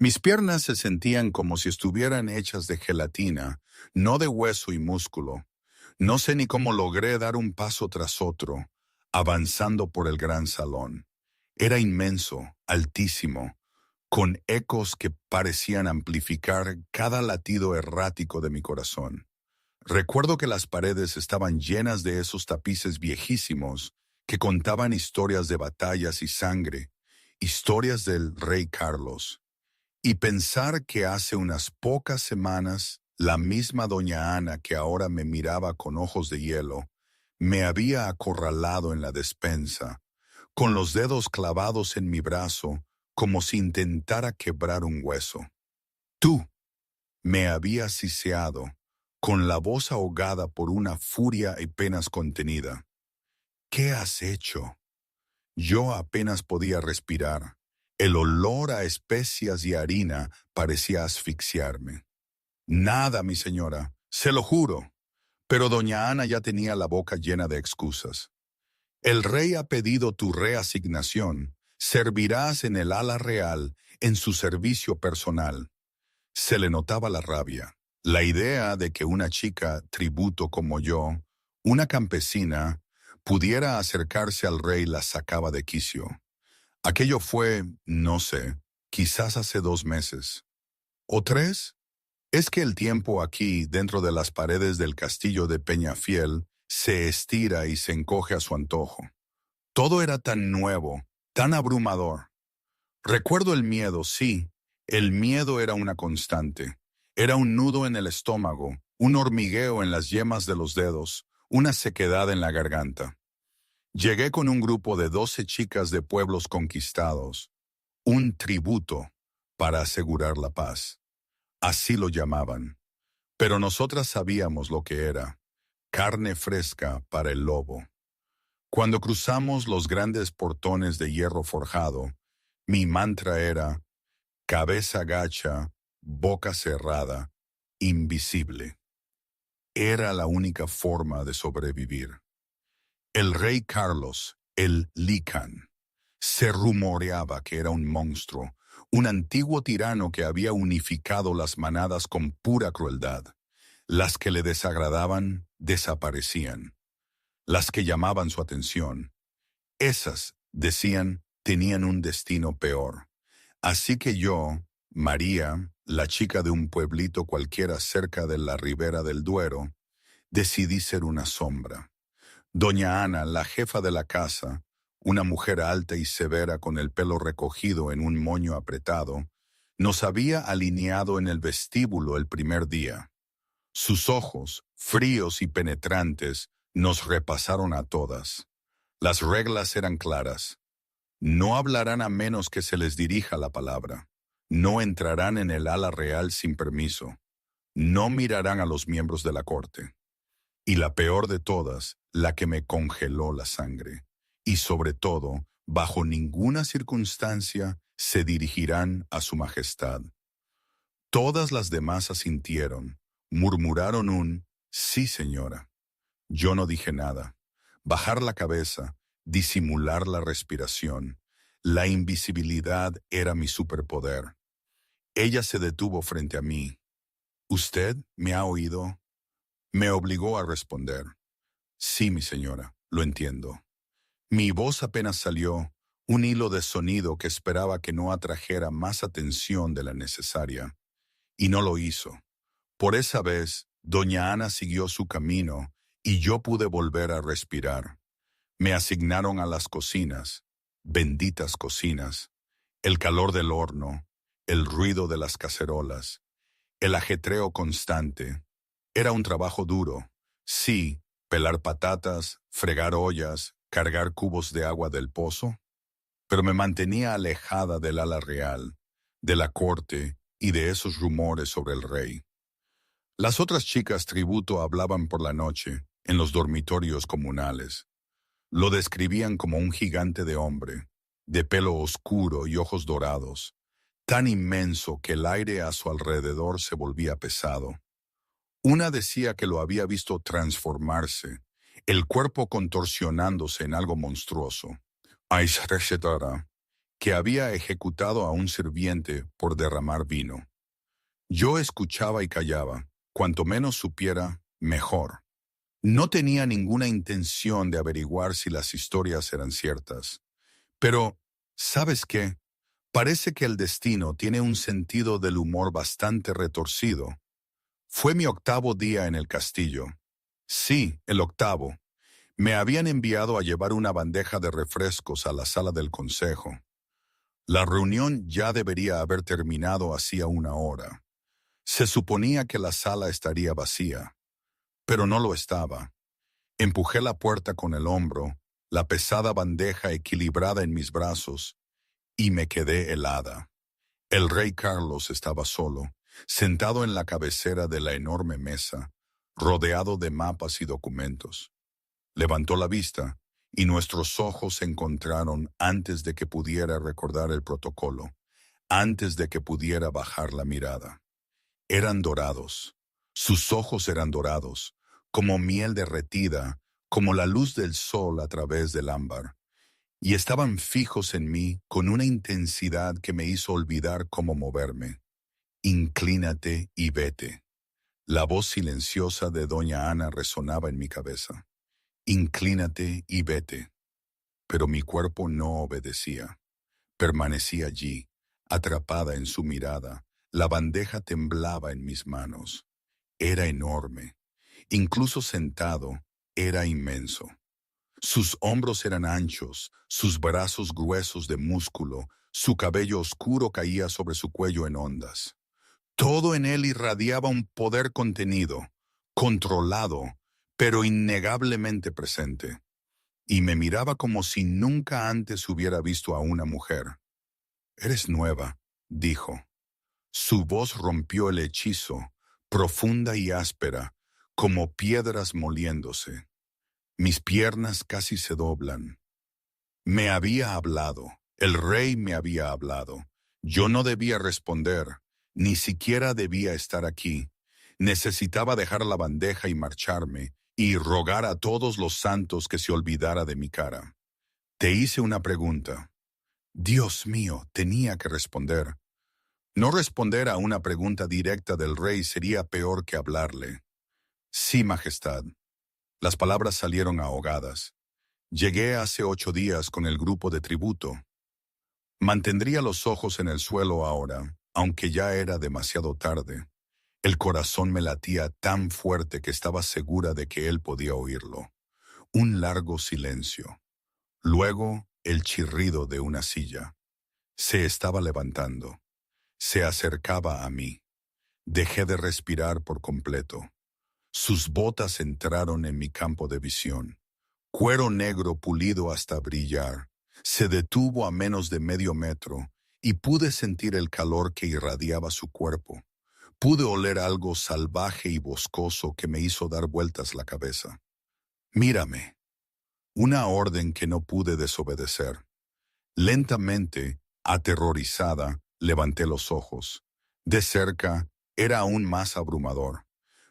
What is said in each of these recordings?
Mis piernas se sentían como si estuvieran hechas de gelatina, no de hueso y músculo. No sé ni cómo logré dar un paso tras otro, avanzando por el gran salón. Era inmenso, altísimo, con ecos que parecían amplificar cada latido errático de mi corazón. Recuerdo que las paredes estaban llenas de esos tapices viejísimos que contaban historias de batallas y sangre, historias del rey Carlos. Y pensar que hace unas pocas semanas, la misma doña Ana que ahora me miraba con ojos de hielo, me había acorralado en la despensa, con los dedos clavados en mi brazo, como si intentara quebrar un hueso. Tú me habías siseado, con la voz ahogada por una furia apenas contenida. ¿Qué has hecho? Yo apenas podía respirar. El olor a especias y harina parecía asfixiarme. Nada, mi señora, se lo juro. Pero doña Ana ya tenía la boca llena de excusas. El rey ha pedido tu reasignación. Servirás en el ala real, en su servicio personal. Se le notaba la rabia. La idea de que una chica tributo como yo, una campesina, pudiera acercarse al rey la sacaba de quicio. Aquello fue, no sé, quizás hace 2 meses. ¿O 3? Es que el tiempo aquí, dentro de las paredes del castillo de Peñafiel, se estira y se encoge a su antojo. Todo era tan nuevo, tan abrumador. Recuerdo el miedo, sí, el miedo era una constante. Era un nudo en el estómago, un hormigueo en las yemas de los dedos, una sequedad en la garganta. Llegué con un grupo de 12 chicas de pueblos conquistados, un tributo para asegurar la paz. Así lo llamaban. Pero nosotras sabíamos lo que era, carne fresca para el lobo. Cuando cruzamos los grandes portones de hierro forjado, mi mantra era, cabeza gacha, boca cerrada, invisible. Era la única forma de sobrevivir. El rey Carlos, el Lican, se rumoreaba que era un monstruo, un antiguo tirano que había unificado las manadas con pura crueldad. Las que le desagradaban desaparecían. Las que llamaban su atención, esas, decían, tenían un destino peor. Así que yo, María, la chica de un pueblito cualquiera cerca de la ribera del Duero, decidí ser una sombra. Doña Ana, la jefa de la casa, una mujer alta y severa con el pelo recogido en un moño apretado, nos había alineado en el vestíbulo el primer día. Sus ojos, fríos y penetrantes, nos repasaron a todas. Las reglas eran claras. No hablarán a menos que se les dirija la palabra. No entrarán en el ala real sin permiso. No mirarán a los miembros de la corte. Y la peor de todas, la que me congeló la sangre. Y sobre todo, bajo ninguna circunstancia se dirigirán a su majestad. Todas las demás asintieron, murmuraron un «sí, señora». Yo no dije nada. Bajar la cabeza, disimular la respiración. La invisibilidad era mi superpoder. Ella se detuvo frente a mí. «¿Usted me ha oído?» Me obligó a responder. «Sí, mi señora, lo entiendo». Mi voz apenas salió, un hilo de sonido que esperaba que no atrajera más atención de la necesaria. Y no lo hizo. Por esa vez, doña Ana siguió su camino y yo pude volver a respirar. Me asignaron a las cocinas, benditas cocinas, el calor del horno, el ruido de las cacerolas, el ajetreo constante. Era un trabajo duro. Sí, pelar patatas, fregar ollas, cargar cubos de agua del pozo, pero me mantenía alejada del ala real, de la corte y de esos rumores sobre el rey. Las otras chicas tributo hablaban por la noche, en los dormitorios comunales. Lo describían como un gigante de hombre, de pelo oscuro y ojos dorados, tan inmenso que el aire a su alrededor se volvía pesado. Una decía que lo había visto transformarse, el cuerpo contorsionándose en algo monstruoso. que había ejecutado a un sirviente por derramar vino. Yo escuchaba y callaba. Cuanto menos supiera, mejor. No tenía ninguna intención de averiguar si las historias eran ciertas. Pero, ¿sabes qué? Parece que el destino tiene un sentido del humor bastante retorcido. Fue mi 8º día en el castillo. Sí, el 8º. Me habían enviado a llevar una bandeja de refrescos a la sala del consejo. La reunión ya debería haber terminado hacía una hora. Se suponía que la sala estaría vacía, pero no lo estaba. Empujé la puerta con el hombro, la pesada bandeja equilibrada en mis brazos, y me quedé helada. El rey Carlos estaba solo, sentado en la cabecera de la enorme mesa, rodeado de mapas y documentos. Levantó la vista, y nuestros ojos se encontraron antes de que pudiera recordar el protocolo, antes de que pudiera bajar la mirada. Eran dorados. Sus ojos eran dorados, como miel derretida, como la luz del sol a través del ámbar, y estaban fijos en mí con una intensidad que me hizo olvidar cómo moverme. Inclínate y vete. La voz silenciosa de doña Ana resonaba en mi cabeza. Inclínate y vete. Pero mi cuerpo no obedecía. Permanecí allí, atrapada en su mirada. La bandeja temblaba en mis manos. Era enorme. Incluso sentado, era inmenso. Sus hombros eran anchos, sus brazos gruesos de músculo, su cabello oscuro caía sobre su cuello en ondas. Todo en él irradiaba un poder contenido, controlado, pero innegablemente presente. Y me miraba como si nunca antes hubiera visto a una mujer. «Eres nueva», dijo. Su voz rompió el hechizo, profunda y áspera, como piedras moliéndose. Mis piernas casi se doblan. Me había hablado, el rey me había hablado. Yo no debía responder, ni siquiera debía estar aquí. Necesitaba dejar la bandeja y marcharme, y rogar a todos los santos que se olvidara de mi cara. Te hice una pregunta. Dios mío, tenía que responder. No responder a una pregunta directa del rey sería peor que hablarle. Sí, Majestad. Las palabras salieron ahogadas. Llegué hace 8 días con el grupo de tributo. Mantendría los ojos en el suelo ahora, aunque ya era demasiado tarde. El corazón me latía tan fuerte que estaba segura de que él podía oírlo. Un largo silencio. Luego, el chirrido de una silla. Se estaba levantando. Se acercaba a mí. Dejé de respirar por completo. Sus botas entraron en mi campo de visión. Cuero negro pulido hasta brillar. Se detuvo a menos de medio metro y pude sentir el calor que irradiaba su cuerpo. Pude oler algo salvaje y boscoso que me hizo dar vueltas la cabeza. Mírame. Una orden que no pude desobedecer. Lentamente, aterrorizada, levanté los ojos. De cerca, era aún más abrumador.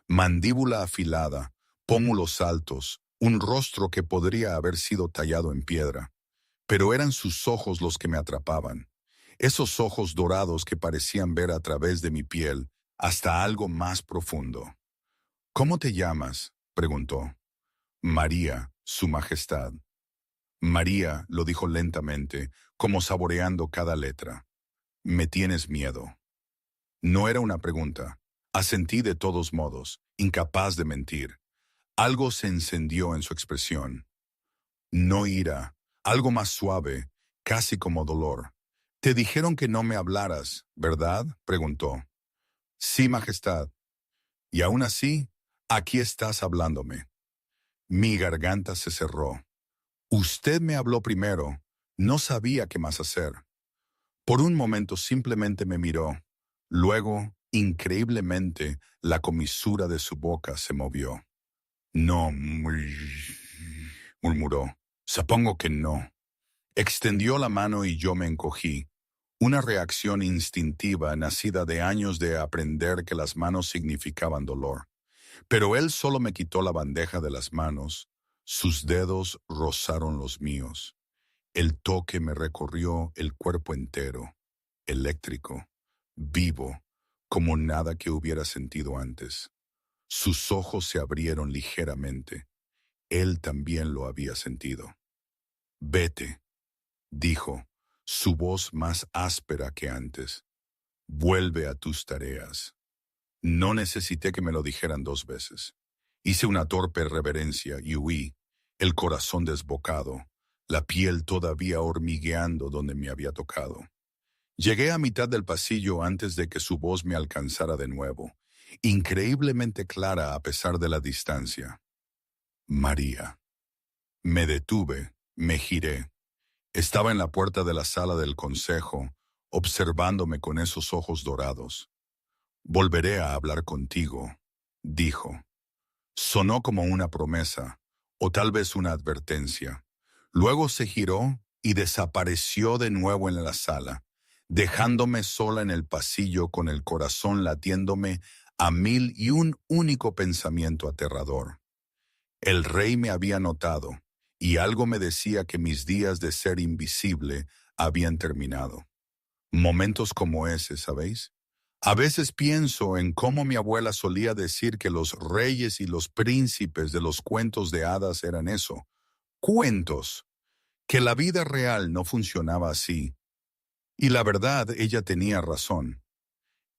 Mandíbula afilada, pómulos altos, un rostro que podría haber sido tallado en piedra. Pero eran sus ojos los que me atrapaban. Esos ojos dorados que parecían ver a través de mi piel hasta algo más profundo. «¿Cómo te llamas?», preguntó. «María, Su Majestad». María, lo dijo lentamente, como saboreando cada letra. «Me tienes miedo». No era una pregunta. Asentí de todos modos, incapaz de mentir. Algo se encendió en su expresión. No ira, algo más suave, casi como dolor. «Te dijeron que no me hablaras, ¿verdad?», preguntó. «Sí, Majestad». «Y aún así, aquí estás hablándome». Mi garganta se cerró. «Usted me habló primero. No sabía qué más hacer». Por un momento simplemente me miró. Luego, increíblemente, la comisura de su boca se movió. «No», murmuró. «Supongo que no». Extendió la mano y yo me encogí. Una reacción instintiva nacida de años de aprender que las manos significaban dolor. Pero él solo me quitó la bandeja de las manos. Sus dedos rozaron los míos. El toque me recorrió el cuerpo entero, eléctrico, vivo, como nada que hubiera sentido antes. Sus ojos se abrieron ligeramente. Él también lo había sentido. Vete, dijo, su voz más áspera que antes. Vuelve a tus tareas. No necesité que me lo dijeran 2 veces. Hice una torpe reverencia y huí, el corazón desbocado, la piel todavía hormigueando donde me había tocado. Llegué a mitad del pasillo antes de que su voz me alcanzara de nuevo, increíblemente clara a pesar de la distancia. María. Me detuve, me giré. Estaba en la puerta de la sala del consejo, observándome con esos ojos dorados. Volveré a hablar contigo, dijo. Sonó como una promesa, o tal vez una advertencia. Luego se giró y desapareció de nuevo en la sala, dejándome sola en el pasillo con el corazón latiéndome a mil y un único pensamiento aterrador. El rey me había notado, y algo me decía que mis días de ser invisible habían terminado. Momentos como ese, ¿sabéis? A veces pienso en cómo mi abuela solía decir que los reyes y los príncipes de los cuentos de hadas eran eso, cuentos, que la vida real no funcionaba así. Y la verdad, ella tenía razón.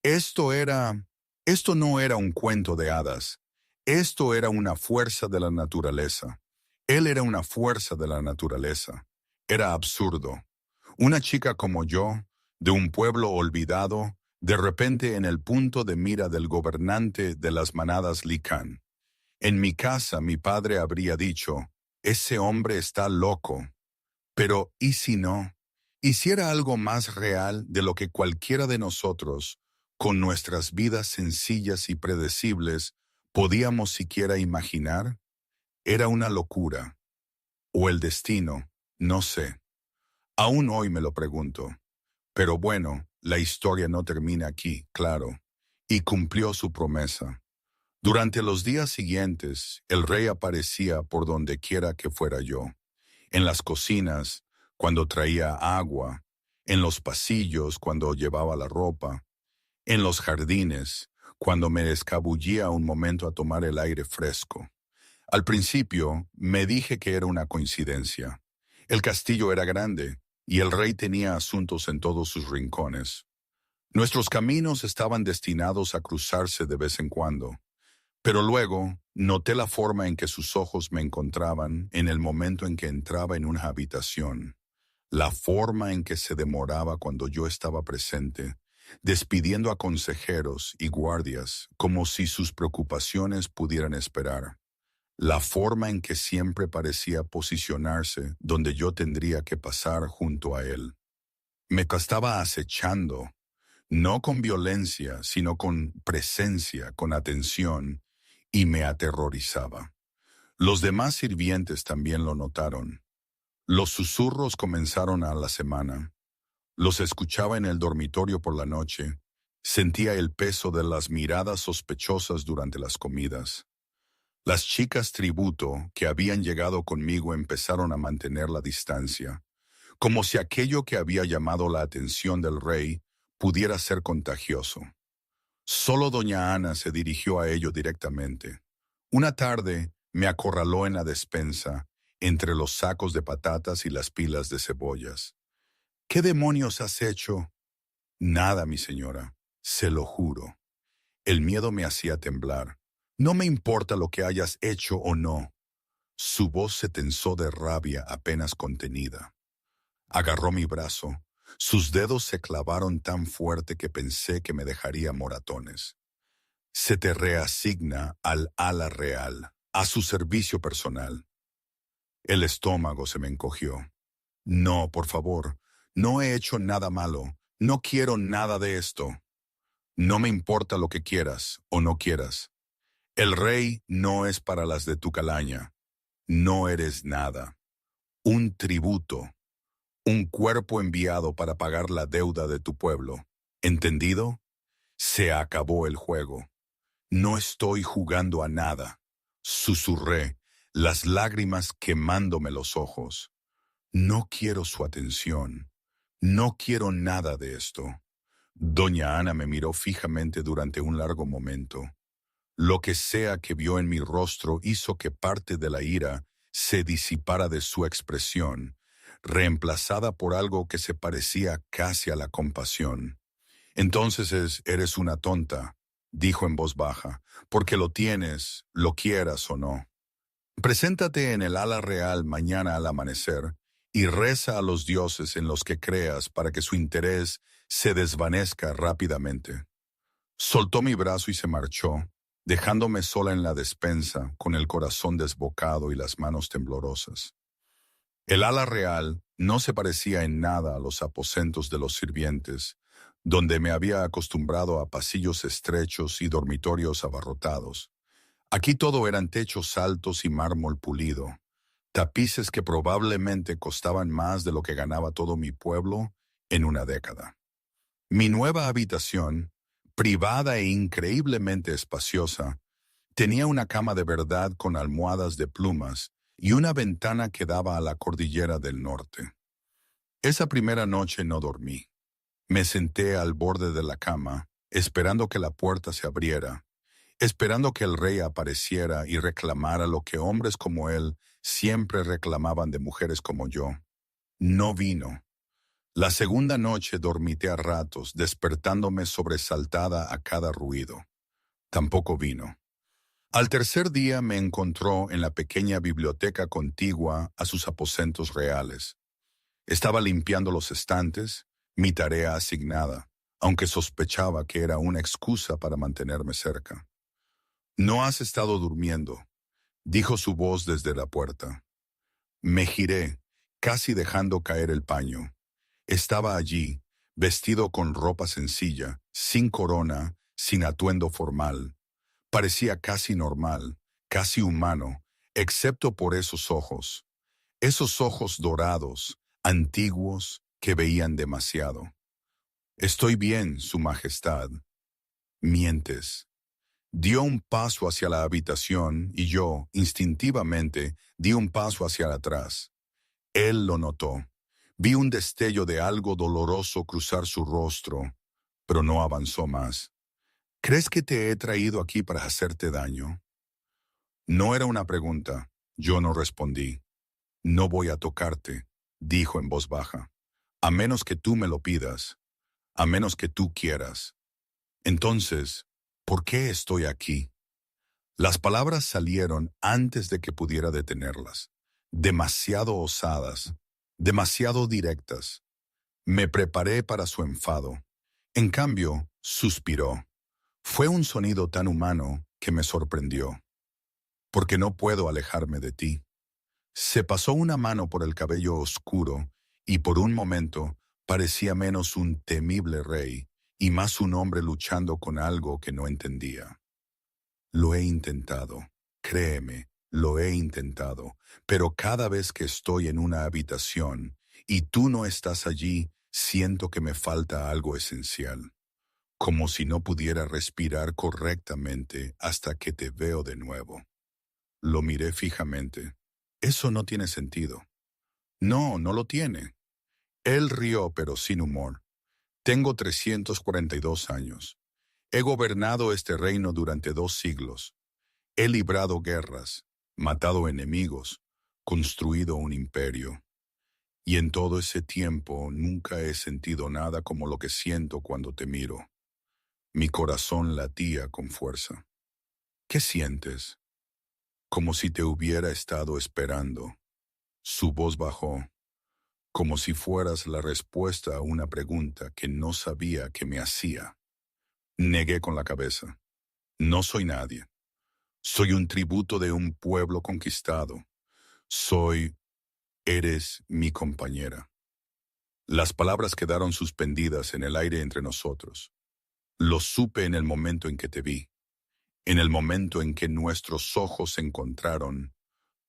Esto era, esto no era un cuento de hadas. Esto era una fuerza de la naturaleza. Él era una fuerza de la naturaleza. Era absurdo. Una chica como yo, de un pueblo olvidado, de repente en el punto de mira del gobernante de las manadas Lican. En mi casa mi padre habría dicho, ese hombre está loco. Pero ¿y si no? Hiciera algo más real de lo que cualquiera de nosotros, con nuestras vidas sencillas y predecibles, podíamos siquiera imaginar? Era una locura. O el destino, no sé. Aún hoy me lo pregunto. Pero bueno, la historia no termina aquí, claro. Y cumplió su promesa. Durante los días siguientes, el rey aparecía por donde quiera que fuera yo. En las cocinas, cuando traía agua, en los pasillos, cuando llevaba la ropa, en los jardines, cuando me escabullía un momento a tomar el aire fresco. Al principio, me dije que era una coincidencia. El castillo era grande, y el rey tenía asuntos en todos sus rincones. Nuestros caminos estaban destinados a cruzarse de vez en cuando. Pero luego noté la forma en que sus ojos me encontraban en el momento en que entraba en una habitación, la forma en que se demoraba cuando yo estaba presente, despidiendo a consejeros y guardias como si sus preocupaciones pudieran esperar, la forma en que siempre parecía posicionarse donde yo tendría que pasar junto a él. Me estaba acechando, no con violencia, sino con presencia, con atención, y me aterrorizaba. Los demás sirvientes también lo notaron. Los susurros comenzaron a la semana. Los escuchaba en el dormitorio por la noche. Sentía el peso de las miradas sospechosas durante las comidas. Las chicas tributo que habían llegado conmigo empezaron a mantener la distancia, como si aquello que había llamado la atención del rey pudiera ser contagioso. Solo doña Ana se dirigió a ello directamente. Una tarde me acorraló en la despensa, entre los sacos de patatas y las pilas de cebollas. ¿Qué demonios has hecho? Nada, mi señora, se lo juro. El miedo me hacía temblar. No me importa lo que hayas hecho o no. Su voz se tensó de rabia apenas contenida. Agarró mi brazo. Sus dedos se clavaron tan fuerte que pensé que me dejaría moratones. Se te reasigna al ala real, a su servicio personal. El estómago se me encogió. No, por favor, no he hecho nada malo. No quiero nada de esto. No me importa lo que quieras o no quieras. El rey no es para las de tu calaña. No eres nada. Un tributo. Un cuerpo enviado para pagar la deuda de tu pueblo. ¿Entendido? Se acabó el juego. No estoy jugando a nada. Susurré, las lágrimas quemándome los ojos. No quiero su atención. No quiero nada de esto. Doña Ana me miró fijamente durante un largo momento. Lo que sea que vio en mi rostro hizo que parte de la ira se disipara de su expresión, reemplazada por algo que se parecía casi a la compasión. Entonces eres una tonta, dijo en voz baja, porque lo tienes, lo quieras o no. Preséntate en el ala real mañana al amanecer y reza a los dioses en los que creas para que su interés se desvanezca rápidamente. Soltó mi brazo y se marchó, dejándome sola en la despensa, con el corazón desbocado y las manos temblorosas. El ala real no se parecía en nada a los aposentos de los sirvientes, donde me había acostumbrado a pasillos estrechos y dormitorios abarrotados. Aquí todo eran techos altos y mármol pulido, tapices que probablemente costaban más de lo que ganaba todo mi pueblo en una década. Mi nueva habitación, privada e increíblemente espaciosa, tenía una cama de verdad con almohadas de plumas y una ventana que daba a la cordillera del norte. Esa primera noche no dormí. Me senté al borde de la cama, esperando que la puerta se abriera, esperando que el rey apareciera y reclamara lo que hombres como él siempre reclamaban de mujeres como yo. No vino. La segunda noche dormité a ratos, despertándome sobresaltada a cada ruido. Tampoco vino. Al tercer día me encontró en la pequeña biblioteca contigua a sus aposentos reales. Estaba limpiando los estantes, mi tarea asignada, aunque sospechaba que era una excusa para mantenerme cerca. «No has estado durmiendo», dijo su voz desde la puerta. Me giré, casi dejando caer el paño. Estaba allí, vestido con ropa sencilla, sin corona, sin atuendo formal. Parecía casi normal, casi humano, excepto por esos ojos dorados, antiguos, que veían demasiado. «Estoy bien, Su Majestad». «Mientes». Dio un paso hacia la habitación y yo, instintivamente, di un paso hacia atrás. Él lo notó. Vi un destello de algo doloroso cruzar su rostro, pero no avanzó más. «¿Crees que te he traído aquí para hacerte daño?» No era una pregunta. Yo no respondí. «No voy a tocarte», dijo en voz baja, «a menos que tú me lo pidas, a menos que tú quieras». Entonces, ¿por qué estoy aquí? Las palabras salieron antes de que pudiera detenerlas. Demasiado osadas, demasiado directas. Me preparé para su enfado. En cambio, suspiró. Fue un sonido tan humano que me sorprendió. «Porque no puedo alejarme de ti». Se pasó una mano por el cabello oscuro y por un momento parecía menos un temible rey y más un hombre luchando con algo que no entendía. «Lo he intentado, créeme, lo he intentado, pero cada vez que estoy en una habitación y tú no estás allí, siento que me falta algo esencial, como si no pudiera respirar correctamente hasta que te veo de nuevo». Lo miré fijamente. «Eso no tiene sentido». «No, no lo tiene». Él rió, pero sin humor. «Tengo 342 años. He gobernado este reino durante 2 siglos. He librado guerras, matado enemigos, construido un imperio. Y en todo ese tiempo nunca he sentido nada como lo que siento cuando te miro». Mi corazón latía con fuerza. «¿Qué sientes?» «Como si te hubiera estado esperando». Su voz bajó. «Como si fueras la respuesta a una pregunta que no sabía que me hacía». Negué con la cabeza. «No soy nadie. Soy un tributo de un pueblo conquistado. Eres mi compañera». Las palabras quedaron suspendidas en el aire entre nosotros. Lo supe en el momento en que te vi. En el momento en que nuestros ojos se encontraron,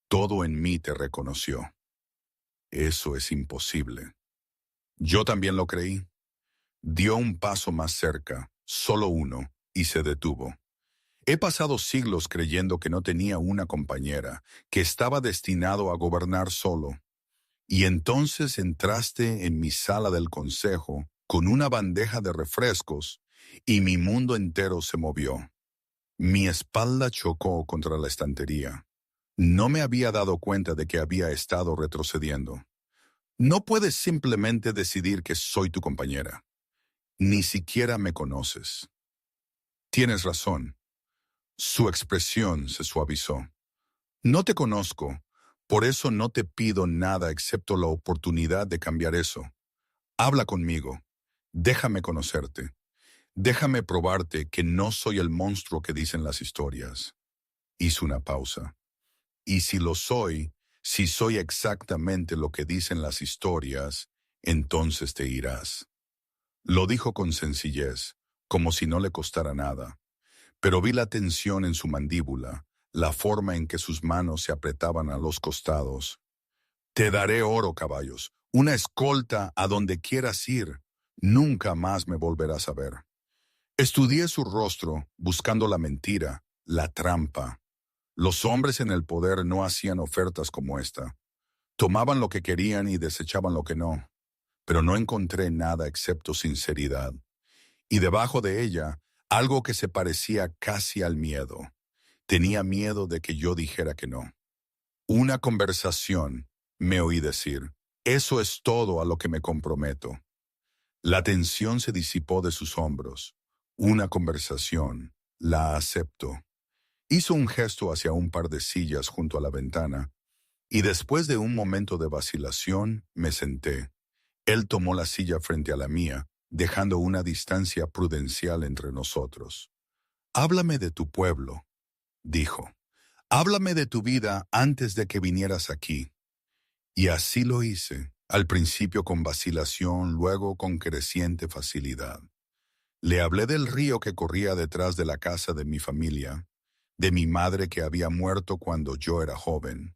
todo en mí te reconoció. «Eso es imposible». Yo también lo creí. Dio un paso más cerca, solo uno, y se detuvo. He pasado siglos creyendo que no tenía una compañera, que estaba destinado a gobernar solo. Y entonces entraste en mi sala del consejo con una bandeja de refrescos y mi mundo entero se movió. Mi espalda chocó contra la estantería. No me había dado cuenta de que había estado retrocediendo. No puedes simplemente decidir que soy tu compañera. Ni siquiera me conoces. Tienes razón. Su expresión se suavizó. No te conozco, por eso no te pido nada excepto la oportunidad de cambiar eso. Habla conmigo. Déjame conocerte. Déjame probarte que no soy el monstruo que dicen las historias. Hizo una pausa. Y si lo soy, si soy exactamente lo que dicen las historias, entonces te irás. Lo dijo con sencillez, como si no le costara nada, pero vi la tensión en su mandíbula, la forma en que sus manos se apretaban a los costados. Te daré oro, caballos, una escolta a donde quieras ir. Nunca más me volverás a ver. Estudié su rostro, buscando la mentira, la trampa. Los hombres en el poder no hacían ofertas como esta. Tomaban lo que querían y desechaban lo que no. Pero no encontré nada excepto sinceridad. Y debajo de ella, algo que se parecía casi al miedo. Tenía miedo de que yo dijera que no. Una conversación, me oí decir. Eso es todo a lo que me comprometo. La tensión se disipó de sus hombros. Una conversación, la acepto. Hizo un gesto hacia un par de sillas junto a la ventana, y después de un momento de vacilación, me senté. Él tomó la silla frente a la mía, dejando una distancia prudencial entre nosotros. Háblame de tu pueblo, dijo. Háblame de tu vida antes de que vinieras aquí. Y así lo hice, al principio con vacilación, luego con creciente facilidad. Le hablé del río que corría detrás de la casa de mi familia, de mi madre que había muerto cuando yo era joven,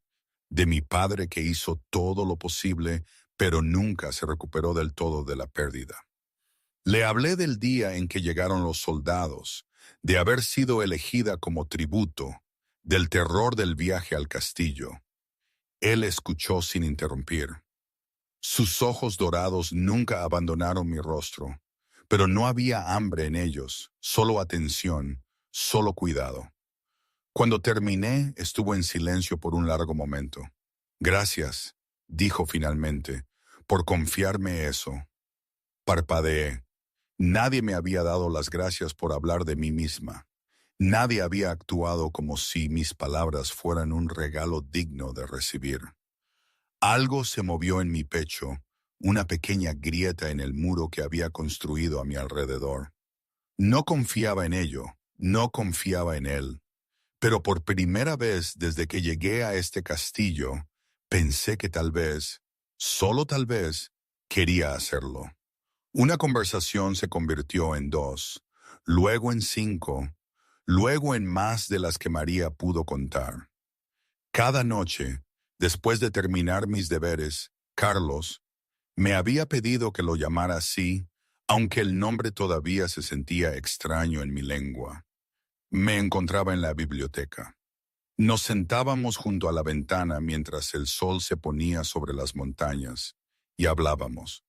de mi padre que hizo todo lo posible, pero nunca se recuperó del todo de la pérdida. Le hablé del día en que llegaron los soldados, de haber sido elegida como tributo, del terror del viaje al castillo. Él escuchó sin interrumpir. Sus ojos dorados nunca abandonaron mi rostro, pero no había hambre en ellos, solo atención, solo cuidado. Cuando terminé, estuvo en silencio por un largo momento. Gracias, dijo finalmente, por confiarme eso. Parpadeé. Nadie me había dado las gracias por hablar de mí misma. Nadie había actuado como si mis palabras fueran un regalo digno de recibir. Algo se movió en mi pecho, una pequeña grieta en el muro que había construido a mi alrededor. No confiaba en ello, no confiaba en él. Pero por primera vez desde que llegué a este castillo, pensé que tal vez, solo tal vez, quería hacerlo. Una conversación se convirtió en 2, luego en 5, luego en más de las que María pudo contar. Cada noche, después de terminar mis deberes, Carlos me había pedido que lo llamara así, aunque el nombre todavía se sentía extraño en mi lengua. Me encontraba en la biblioteca. Nos sentábamos junto a la ventana mientras el sol se ponía sobre las montañas y hablábamos.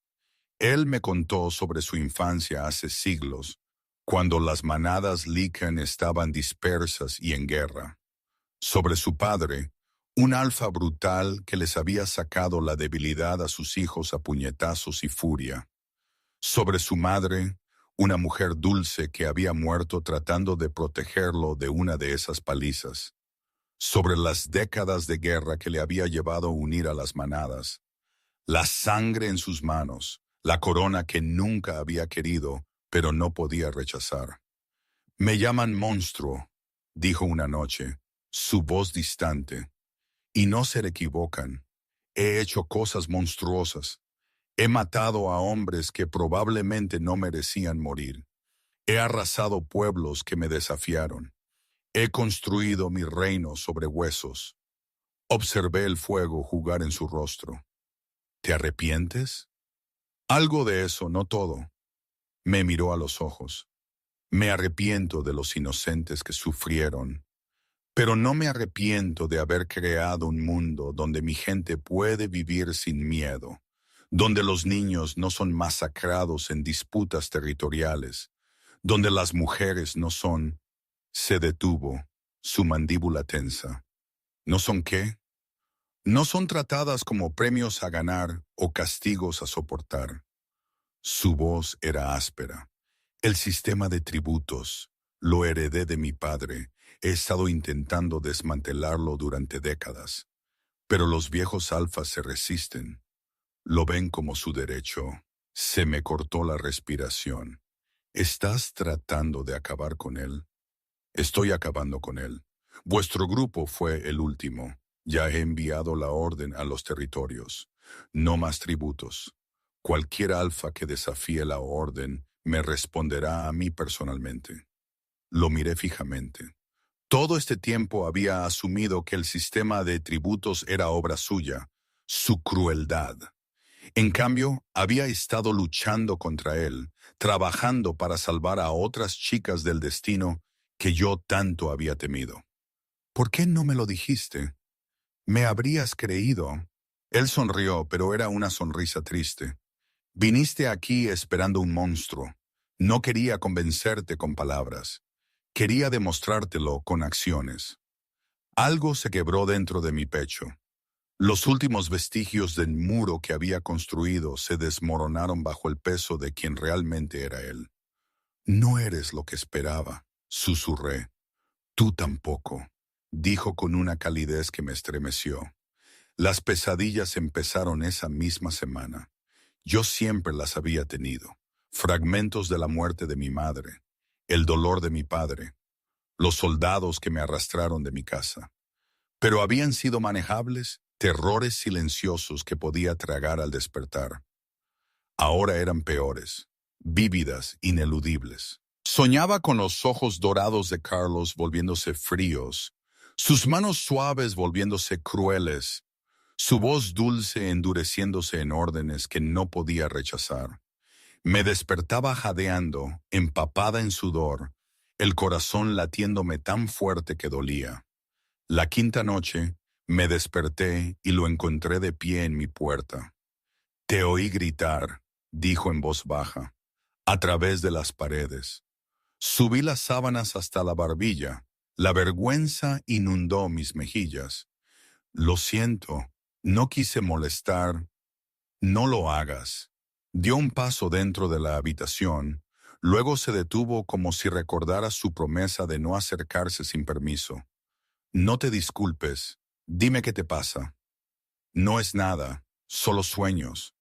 Él me contó sobre su infancia hace siglos, cuando las manadas Lycan estaban dispersas y en guerra. Sobre su padre, un alfa brutal que les había sacado la debilidad a sus hijos a puñetazos y furia. Sobre su madre, una mujer dulce que había muerto tratando de protegerlo de una de esas palizas. Sobre las décadas de guerra que le había llevado a unir a las manadas. La sangre en sus manos, la corona que nunca había querido, pero no podía rechazar. Me llaman monstruo, dijo una noche, su voz distante. Y no se le equivocan. He hecho cosas monstruosas. He matado a hombres que probablemente no merecían morir. He arrasado pueblos que me desafiaron. He construido mi reino sobre huesos. Observé el fuego jugar en su rostro. ¿Te arrepientes? Algo de eso, no todo. Me miró a los ojos. Me arrepiento de los inocentes que sufrieron. Pero no me arrepiento de haber creado un mundo donde mi gente puede vivir sin miedo, donde los niños no son masacrados en disputas territoriales, donde las mujeres no son, se detuvo, su mandíbula tensa. ¿No son qué? No son tratadas como premios a ganar o castigos a soportar. Su voz era áspera. El sistema de tributos, lo heredé de mi padre. He estado intentando desmantelarlo durante décadas. Pero los viejos alfas se resisten. Lo ven como su derecho. Se me cortó la respiración. ¿Estás tratando de acabar con él? Estoy acabando con él. Vuestro grupo fue el último. Ya he enviado la orden a los territorios. No más tributos. Cualquier alfa que desafíe la orden me responderá a mí personalmente. Lo miré fijamente. Todo este tiempo había asumido que el sistema de tributos era obra suya, su crueldad. En cambio, había estado luchando contra él, trabajando para salvar a otras chicas del destino que yo tanto había temido. ¿Por qué no me lo dijiste? ¿Me habrías creído? Él sonrió, pero era una sonrisa triste. Viniste aquí esperando un monstruo. No quería convencerte con palabras. Quería demostrártelo con acciones. Algo se quebró dentro de mi pecho. Los últimos vestigios del muro que había construido se desmoronaron bajo el peso de quien realmente era él. No eres lo que esperaba, susurré. Tú tampoco, dijo con una calidez que me estremeció. Las pesadillas empezaron esa misma semana. Yo siempre las había tenido. Fragmentos de la muerte de mi madre, el dolor de mi padre, los soldados que me arrastraron de mi casa. Pero habían sido manejables, terrores silenciosos que podía tragar al despertar. Ahora eran peores, vívidas, ineludibles. Soñaba con los ojos dorados de Carlos volviéndose fríos, sus manos suaves volviéndose crueles, su voz dulce endureciéndose en órdenes que no podía rechazar. Me despertaba jadeando, empapada en sudor, el corazón latiéndome tan fuerte que dolía. La quinta noche, me desperté y lo encontré de pie en mi puerta. Te oí gritar, dijo en voz baja, a través de las paredes. Subí las sábanas hasta la barbilla. La vergüenza inundó mis mejillas. Lo siento, no quise molestar. No lo hagas. Dio un paso dentro de la habitación, luego se detuvo como si recordara su promesa de no acercarse sin permiso. No te disculpes, dime qué te pasa. No es nada, solo sueños.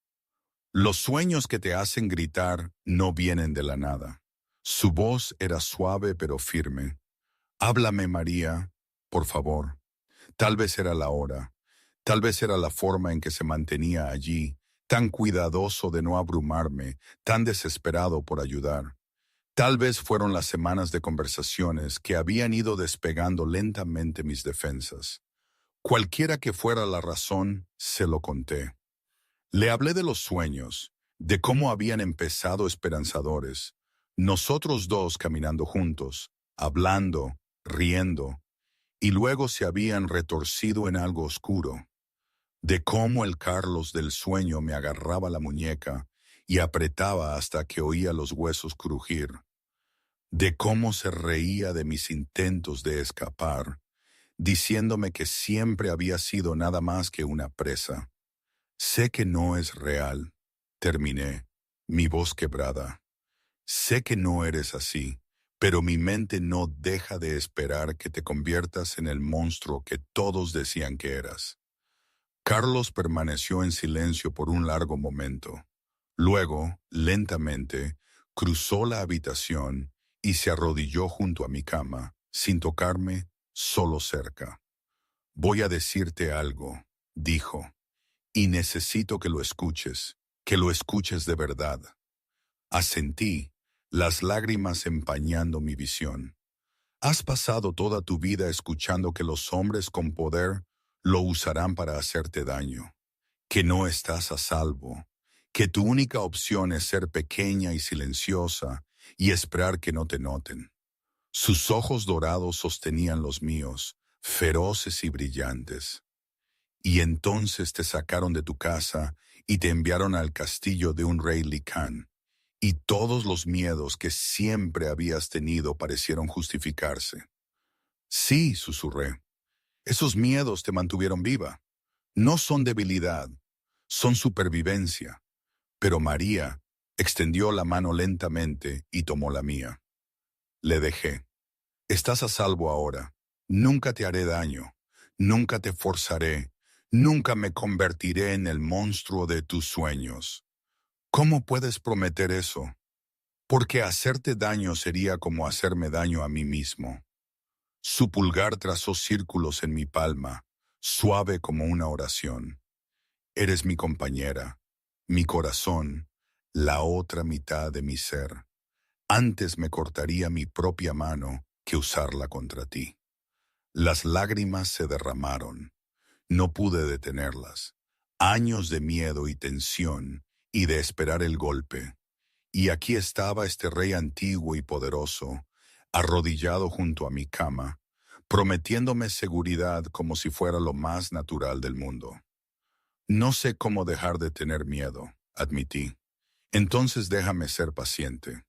Los sueños que te hacen gritar no vienen de la nada. Su voz era suave pero firme. Háblame, María, por favor. Tal vez era la hora, tal vez era la forma en que se mantenía allí, tan cuidadoso de no abrumarme, tan desesperado por ayudar. Tal vez fueron las semanas de conversaciones que habían ido despegando lentamente mis defensas. Cualquiera que fuera la razón, se lo conté. Le hablé de los sueños, de cómo habían empezado esperanzadores, nosotros dos caminando juntos, hablando, riendo, y luego se habían retorcido en algo oscuro, de cómo el Carlos del sueño me agarraba la muñeca y apretaba hasta que oía los huesos crujir, de cómo se reía de mis intentos de escapar, diciéndome que siempre había sido nada más que una presa. Sé que no es real, terminé, mi voz quebrada. Sé que no eres así, pero mi mente no deja de esperar que te conviertas en el monstruo que todos decían que eras. Carlos permaneció en silencio por un largo momento. Luego, lentamente, cruzó la habitación y se arrodilló junto a mi cama, sin tocarme, solo cerca. Voy a decirte algo, dijo, y necesito que lo escuches de verdad. Asentí, las lágrimas empañando mi visión. Has pasado toda tu vida escuchando que los hombres con poder lo usarán para hacerte daño, que no estás a salvo, que tu única opción es ser pequeña y silenciosa y esperar que no te noten. Sus ojos dorados sostenían los míos, feroces y brillantes. Y entonces te sacaron de tu casa y te enviaron al castillo de un rey Licán, y todos los miedos que siempre habías tenido parecieron justificarse. Sí, susurré, esos miedos te mantuvieron viva. No son debilidad, son supervivencia. Pero María extendió la mano lentamente y tomó la mía. Le dejé. Estás a salvo ahora. Nunca te haré daño. Nunca te forzaré. Nunca me convertiré en el monstruo de tus sueños. ¿Cómo puedes prometer eso? Porque hacerte daño sería como hacerme daño a mí mismo. Su pulgar trazó círculos en mi palma, suave como una oración. Eres mi compañera, mi corazón, la otra mitad de mi ser. Antes me cortaría mi propia mano que usarla contra ti. Las lágrimas se derramaron. No pude detenerlas. Años de miedo y tensión y de esperar el golpe. Y aquí estaba este rey antiguo y poderoso, arrodillado junto a mi cama, prometiéndome seguridad como si fuera lo más natural del mundo. No sé cómo dejar de tener miedo, admití. Entonces déjame ser paciente.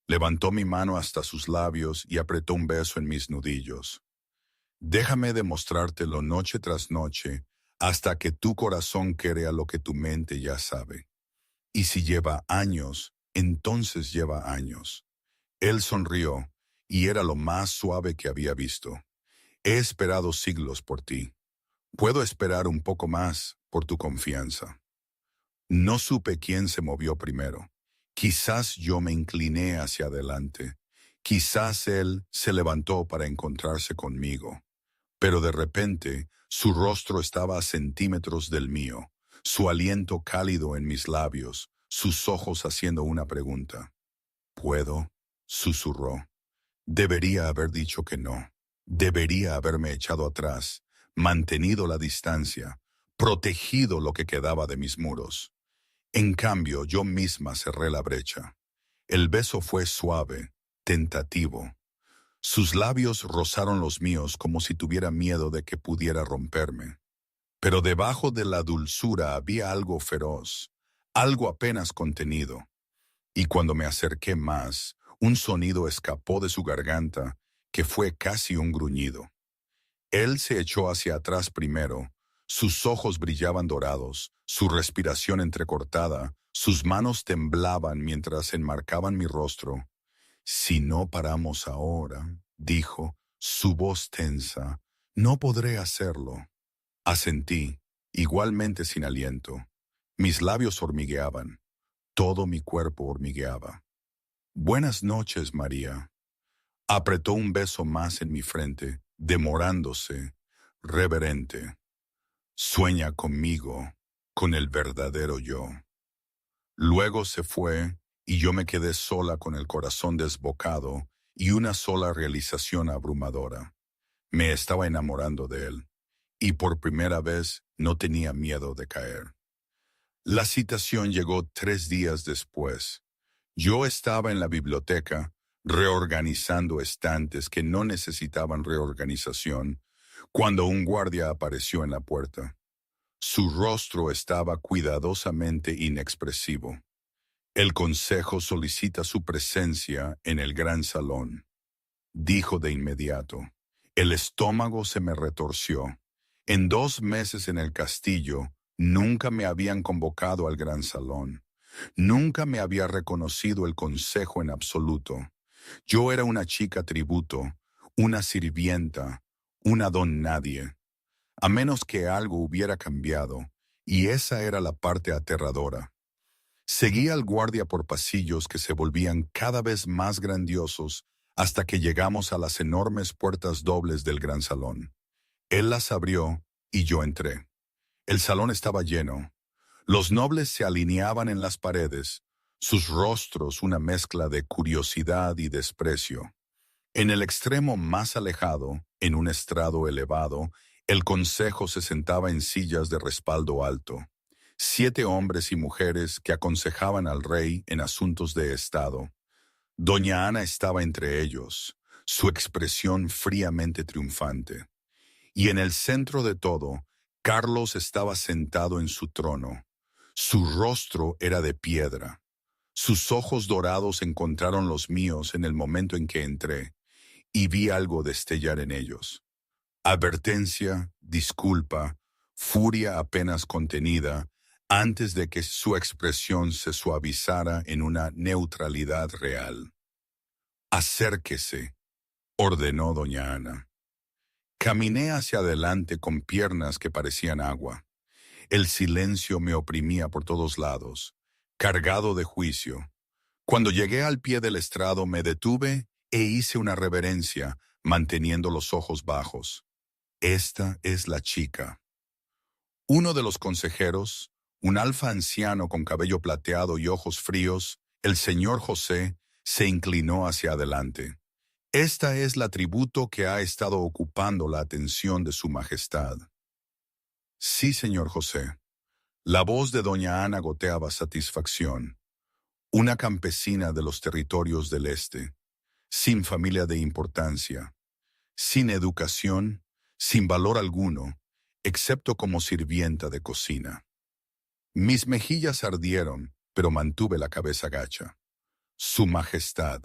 Levantó mi mano hasta sus labios y apretó un beso en mis nudillos. Déjame demostrártelo noche tras noche hasta que tu corazón crea lo que tu mente ya sabe. Y si lleva años, entonces lleva años. Él sonrió y era lo más suave que había visto. He esperado siglos por ti. Puedo esperar un poco más por tu confianza. No supe quién se movió primero. Quizás yo me incliné hacia adelante. Quizás él se levantó para encontrarse conmigo. Pero de repente, su rostro estaba a centímetros del mío, su aliento cálido en mis labios, sus ojos haciendo una pregunta. ¿Puedo? Susurró. Debería haber dicho que no. Debería haberme echado atrás, mantenido la distancia, protegido lo que quedaba de mis muros. En cambio, yo misma cerré la brecha. El beso fue suave, tentativo. Sus labios rozaron los míos como si tuviera miedo de que pudiera romperme. Pero debajo de la dulzura había algo feroz, algo apenas contenido. Y cuando me acerqué más, un sonido escapó de su garganta que fue casi un gruñido. Él se echó hacia atrás primero, sus ojos brillaban dorados, su respiración entrecortada, sus manos temblaban mientras enmarcaban mi rostro. Si no paramos ahora, dijo, su voz tensa, no podré hacerlo. Asentí, igualmente sin aliento. Mis labios hormigueaban, todo mi cuerpo hormigueaba. Buenas noches, María. Apretó un beso más en mi frente, demorándose, reverente. Sueña conmigo, con el verdadero yo. Luego se fue y yo me quedé sola con el corazón desbocado y una sola realización abrumadora. Me estaba enamorando de él y por primera vez no tenía miedo de caer. La citación llegó 3 días después. Yo estaba en la biblioteca reorganizando estantes que no necesitaban reorganización cuando un guardia apareció en la puerta. Su rostro estaba cuidadosamente inexpresivo. El consejo solicita su presencia en el gran salón, dijo de inmediato. El estómago se me retorció. En 2 meses en el castillo, nunca me habían convocado al gran salón. Nunca me había reconocido el consejo en absoluto. Yo era una chica tributo, una sirvienta, una don nadie. A menos que algo hubiera cambiado, y esa era la parte aterradora. Seguía al guardia por pasillos que se volvían cada vez más grandiosos hasta que llegamos a las enormes puertas dobles del gran salón. Él las abrió y yo entré. El salón estaba lleno. Los nobles se alineaban en las paredes, sus rostros una mezcla de curiosidad y desprecio. En el extremo más alejado, en un estrado elevado, el consejo se sentaba en sillas de respaldo alto. 7 hombres y mujeres que aconsejaban al rey en asuntos de estado. Doña Ana estaba entre ellos, su expresión fríamente triunfante. Y en el centro de todo, Carlos estaba sentado en su trono. Su rostro era de piedra. Sus ojos dorados encontraron los míos en el momento en que entré, y vi algo destellar en ellos. Advertencia, disculpa, furia apenas contenida, antes de que su expresión se suavizara en una neutralidad real. Acérquese, ordenó doña Ana. Caminé hacia adelante con piernas que parecían agua. El silencio me oprimía por todos lados, cargado de juicio. Cuando llegué al pie del estrado me detuve e hice una reverencia, manteniendo los ojos bajos. Esta es la chica. Uno de los consejeros, un alfa anciano con cabello plateado y ojos fríos, el señor José, se inclinó hacia adelante. Esta es la tributo que ha estado ocupando la atención de su majestad. Sí, señor José. La voz de doña Ana goteaba satisfacción. Una campesina de los territorios del este, sin familia de importancia, sin educación, sin valor alguno, excepto como sirvienta de cocina. Mis mejillas ardieron, pero mantuve la cabeza gacha. Su Majestad.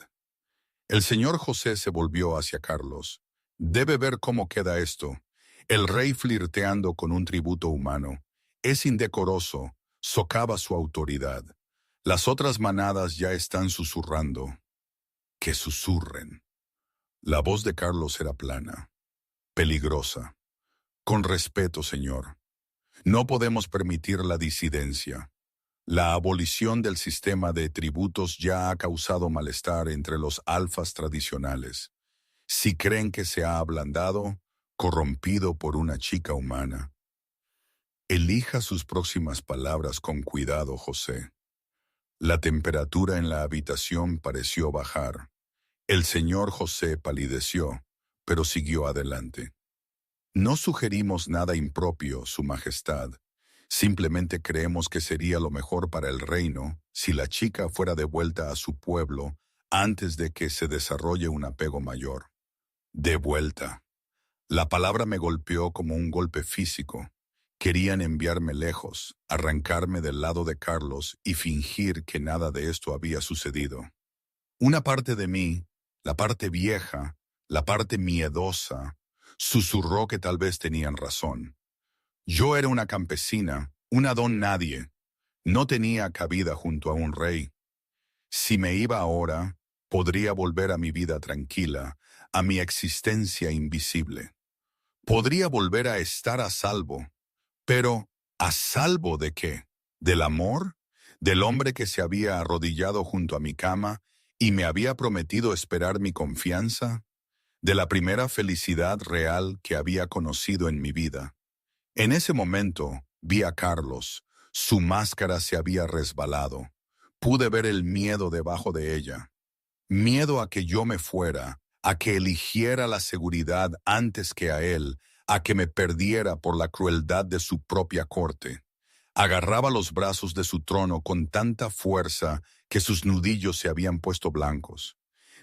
El señor José se volvió hacia Carlos. Debe ver cómo queda esto. El rey flirteando con un tributo humano. Es indecoroso, socava su autoridad. Las otras manadas ya están susurrando. Que susurren. La voz de Carlos era plana, peligrosa. Con respeto, señor. No podemos permitir la disidencia. La abolición del sistema de tributos ya ha causado malestar entre los alfas tradicionales. Si creen que se ha ablandado, corrompido por una chica humana. Elija sus próximas palabras con cuidado, José. La temperatura en la habitación pareció bajar. El señor José palideció, pero siguió adelante. No sugerimos nada impropio, Su Majestad. Simplemente creemos que sería lo mejor para el reino si la chica fuera devuelta a su pueblo antes de que se desarrolle un apego mayor. Devuelta. La palabra me golpeó como un golpe físico. Querían enviarme lejos, arrancarme del lado de Carlos y fingir que nada de esto había sucedido. Una parte de mí, la parte vieja, la parte miedosa, susurró que tal vez tenían razón. Yo era una campesina, una don nadie. No tenía cabida junto a un rey. Si me iba ahora, podría volver a mi vida tranquila, a mi existencia invisible. Podría volver a estar a salvo. Pero, ¿a salvo de qué? ¿Del amor? ¿Del hombre que se había arrodillado junto a mi cama y me había prometido esperar mi confianza? ¿De la primera felicidad real que había conocido en mi vida? En ese momento vi a Carlos. Su máscara se había resbalado. Pude ver el miedo debajo de ella. Miedo a que yo me fuera, a que eligiera la seguridad antes que a él, a que me perdiera por la crueldad de su propia corte. Agarraba los brazos de su trono con tanta fuerza que sus nudillos se habían puesto blancos.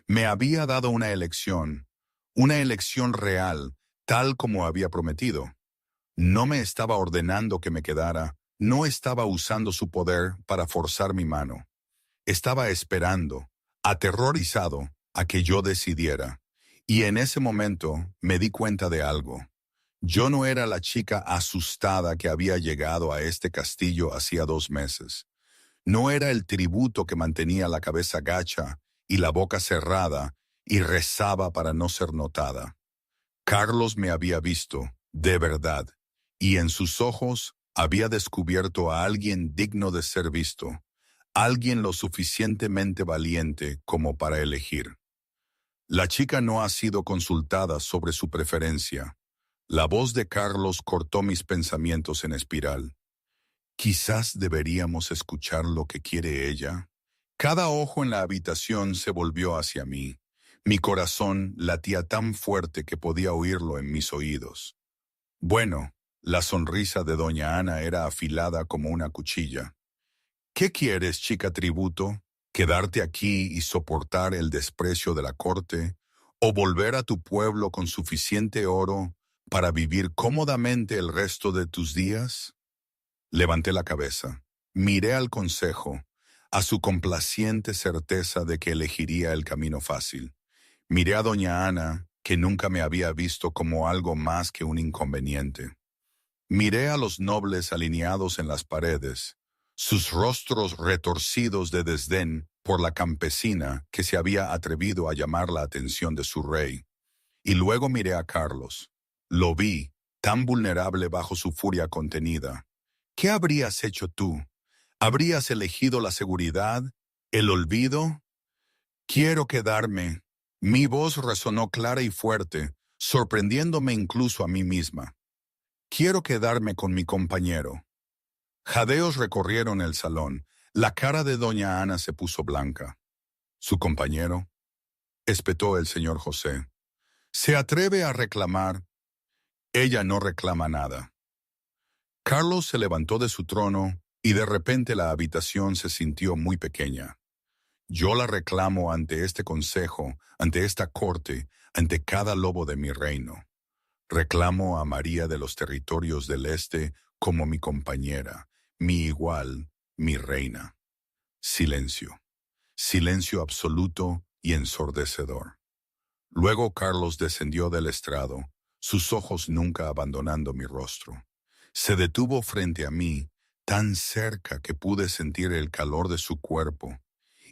Me había dado una elección real, tal como había prometido. No me estaba ordenando que me quedara, no estaba usando su poder para forzar mi mano. Estaba esperando, aterrorizado, a que yo decidiera. Y en ese momento me di cuenta de algo. Yo no era la chica asustada que había llegado a este castillo hacía 2 meses. No era el tributo que mantenía la cabeza gacha y la boca cerrada y rezaba para no ser notada. Carlos me había visto, de verdad, y en sus ojos había descubierto a alguien digno de ser visto, alguien lo suficientemente valiente como para elegir. La chica no ha sido consultada sobre su preferencia. La voz de Carlos cortó mis pensamientos en espiral. Quizás deberíamos escuchar lo que quiere ella. Cada ojo en la habitación se volvió hacia mí. Mi corazón latía tan fuerte que podía oírlo en mis oídos. Bueno, la sonrisa de doña Ana era afilada como una cuchilla. ¿Qué quieres, chica tributo? ¿Quedarte aquí y soportar el desprecio de la corte? ¿O volver a tu pueblo con suficiente oro para vivir cómodamente el resto de tus días? Levanté la cabeza, miré al consejo, a su complaciente certeza de que elegiría el camino fácil. Miré a doña Ana, que nunca me había visto como algo más que un inconveniente. Miré a los nobles alineados en las paredes, sus rostros retorcidos de desdén por la campesina que se había atrevido a llamar la atención de su rey. Y luego miré a Carlos. Lo vi, tan vulnerable bajo su furia contenida. ¿Qué habrías hecho tú? ¿Habrías elegido la seguridad? ¿El olvido? Quiero quedarme. Mi voz resonó clara y fuerte, sorprendiéndome incluso a mí misma. Quiero quedarme con mi compañero. Jadeos recorrieron el salón. La cara de doña Ana se puso blanca. ¿Su compañero? Espetó el señor José. ¿Se atreve a reclamar? Ella no reclama nada. Carlos se levantó de su trono y de repente la habitación se sintió muy pequeña. Yo la reclamo ante este consejo, ante esta corte, ante cada lobo de mi reino. Reclamo a María de los territorios del Este como mi compañera, mi igual, mi reina. Silencio. Silencio absoluto y ensordecedor. Luego Carlos descendió del estrado, sus ojos nunca abandonando mi rostro. Se detuvo frente a mí, tan cerca que pude sentir el calor de su cuerpo,